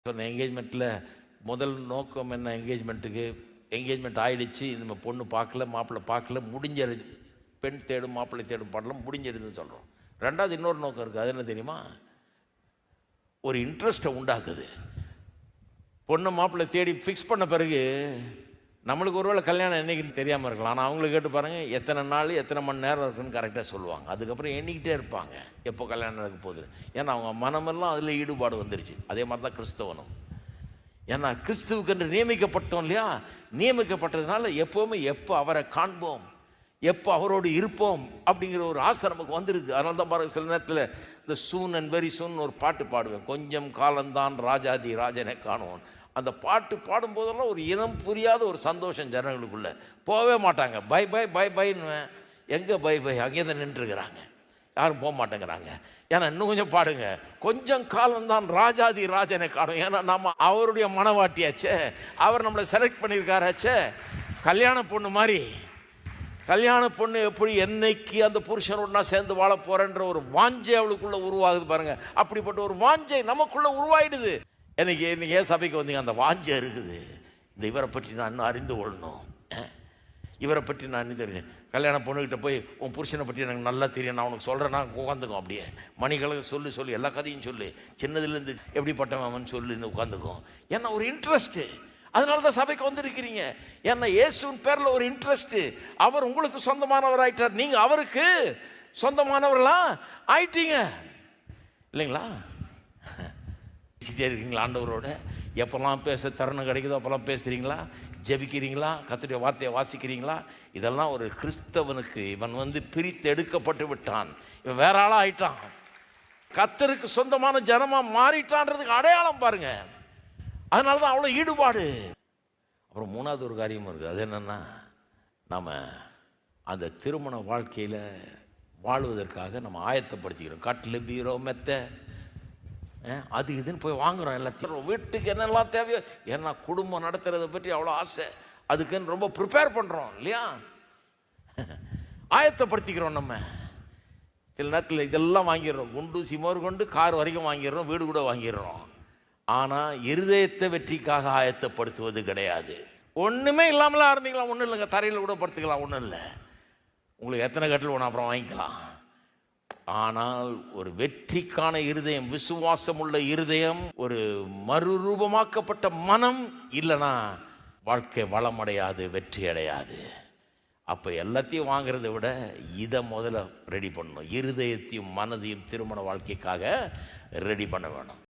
சொன்ன என்கேஜ்மெண்ட்டில் முதல் நோக்கம் என்ன? என்கேஜ்மெண்ட் ஆகிடுச்சு, நம்ம பொண்ணு பார்க்கல, மாப்பிள்ளை பார்க்கல, முடிஞ்சிருது. பெண் தேடும் மாப்பிள்ளை தேடும் பாடலாம் முடிஞ்சிருதுன்னு சொல்கிறோம். ரெண்டாவது இன்னொரு நோக்கம் இருக்குது. அது என்ன தெரியுமா? ஒரு இன்ட்ரெஸ்ட்டை உண்டாக்குது. பொண்ணு மாப்பிள்ளை தேடி ஃபிக்ஸ் பண்ண பிறகு நம்மளுக்கு ஒருவேளை கல்யாணம் என்றைக்குன்னு தெரியாமல் இருக்கலாம். ஆனால் அவங்களுக்கு கேட்டு பாருங்கள், எத்தனை நாள் எத்தனை மணி நேரம் இருக்குன்னு கரெக்டாக சொல்லுவாங்க. அதுக்கப்புறம் எண்ணிக்கிட்டே இருப்பாங்க எப்போ கல்யாணம் நடக்க போகுது. ஏன்னா அவங்க மனமெல்லாம் அதில் ஈடுபாடு வந்துருச்சு. அதே மாதிரி தான் கிறிஸ்தவனும். ஏன்னா கிறிஸ்துவுக்கு என்று நியமிக்கப்பட்டோம் இல்லையா? நியமிக்கப்பட்டதுனால எப்போவுமே எப்போ அவரை காண்போம், எப்போ அவரோடு இருப்போம் அப்படிங்கிற ஒரு ஆசை நமக்கு வந்துடுது. அதனால தான் பாருங்கள், சில நேரத்தில் இந்த சூன் அண்ட் வெரி சூன் ஒரு பாட்டு பாடுவேன். கொஞ்சம் காலந்தான் ராஜாதி ராஜனை காணுவோம். அந்த பாட்டு பாடும்போதெல்லாம் ஒரு இனம் புரியாத ஒரு சந்தோஷம் ஜனங்களுக்குள்ள. போகவே மாட்டாங்க. பை பை பை பைன்னு. எங்கே பை பை? அங்கே தான் நின்றுருக்கிறாங்க, யாரும் போக மாட்டேங்கிறாங்க. ஏன்னா இன்னும் கொஞ்சம் பாடுங்க, கொஞ்சம் காலம்தான் ராஜாதி ராஜனை காணும். ஏன்னா நம்ம அவருடைய மனவாட்டியாச்சே, அவர் நம்மளை செலக்ட் பண்ணியிருக்காராச்சே. கல்யாண பொண்ணு மாதிரி. கல்யாண பொண்ணு எப்படி என்னைக்கு அந்த புருஷனோட நான் சேர்ந்து வாழ போறேன்ற ஒரு வாஞ்சை அவளுக்குள்ள உருவாகுது பாருங்க. அப்படிப்பட்ட ஒரு வாஞ்சை நமக்குள்ள உருவாயிடுது. இன்னைக்கு ஏன் சபைக்கு வந்தீங்க? அந்த வாஞ்சை இருக்குது. இந்த இவரை பற்றி நான் இன்னும் அறிந்து கொள்ளணும், இவரை பற்றி நான் இன்னும் தெரியும். கல்யாண பொண்ணுக்கிட்ட போய் உன் புருஷனை பற்றி எனக்கு நல்லா தெரியும், நான் உனக்கு சொல்கிறேன், நான் உட்காந்துக்கும். அப்படியே மணிக்கணக்கு சொல்லி எல்லா கதையும் சொல்லு, சின்னதுலேருந்து எப்படிப்பட்டவன் சொல்லுன்னு உட்காந்துக்கும். ஏன்னா ஒரு இன்ட்ரெஸ்ட்டு. அதனால தான் சபைக்கு வந்திருக்கிறீங்க. ஏன்னா இயேசுவின் பேரில் ஒரு இன்ட்ரெஸ்ட்டு. அவர் உங்களுக்கு சொந்தமானவர் ஆயிட்டார், நீங்கள் அவருக்கு சொந்தமானவர்களாம் ஆயிட்டீங்க இல்லைங்களா? பேசிக்கிட்டே இருக்கீங்களா ஆண்டவரோட? எப்போல்லாம் பேச தருணம் கிடைக்குதோ அப்போல்லாம் பேசுகிறீங்களா? ஜெபிக்கிறீங்களா? கர்த்தருடைய வார்த்தையை வாசிக்கிறீங்களா? இதெல்லாம் ஒரு கிறிஸ்தவனுக்கு. இவன் பிரித்து எடுக்கப்பட்டு விட்டான், இவன் வேற ஆளாக ஆயிட்டான், கர்த்தருக்கு சொந்தமான ஜனமாக மாறிட்டான்றதுக்கு அடையாளம் பாருங்க. அதனால தான் அவ்வளோ ஈடுபாடு. அப்புறம் மூணாவது ஒரு காரியமும் இருக்குது. அது என்னென்னா, நம்ம அந்த திருமண வாழ்க்கையில் வாழ்வதற்காக நம்ம ஆயத்தப்படுத்திக்கிறோம். கட்டில், பீரோ, மெத்தை, அது இதுன்னு போய் வாங்குகிறோம். எல்லாத்தையும் வீட்டுக்கு என்னெல்லாம் தேவையோ. ஏன்னா குடும்பம் நடத்துறதை பற்றி அவ்வளோ ஆசை, அதுக்குன்னு ரொம்ப ப்ரிப்பேர் பண்ணுறோம் இல்லையா? ஆயத்தப்படுத்திக்கிறோம். நம்ம சில நேரத்தில் இதெல்லாம் வாங்கிடுறோம். குண்டு சிமோர் கொண்டு கார் வரைக்கும் வாங்கிடுறோம், வீடு கூட வாங்கிடுறோம். ஆனால் இருதயத்தை வெற்றிக்காக ஆயத்தப்படுத்துவது கிடையாது. ஒன்றுமே இல்லாமலாம் ஆரம்பிக்கலாம். ஒன்றும் இல்லைங்க, தரையில் கூட படுத்துக்கலாம், ஒன்றும் இல்லை. உங்களுக்கு எத்தனை கட்டில் ஒன்று அப்புறம் வாங்கிக்கலாம். ஆனால் ஒரு வெற்றிக்கான இருதயம், விசுவாசம் உள்ள இருதயம், ஒரு மறுரூபமாக்கப்பட்ட மனம் இல்லைன்னா வாழ்க்கை வளமடையாது, வெற்றி அடையாது. அப்போ எல்லாத்தையும் வாங்கிறத விட இதை முதல்ல ரெடி பண்ணணும். இருதயத்தையும் மனதையும் திருமண வாழ்க்கைக்காக ரெடி பண்ண வேணும்.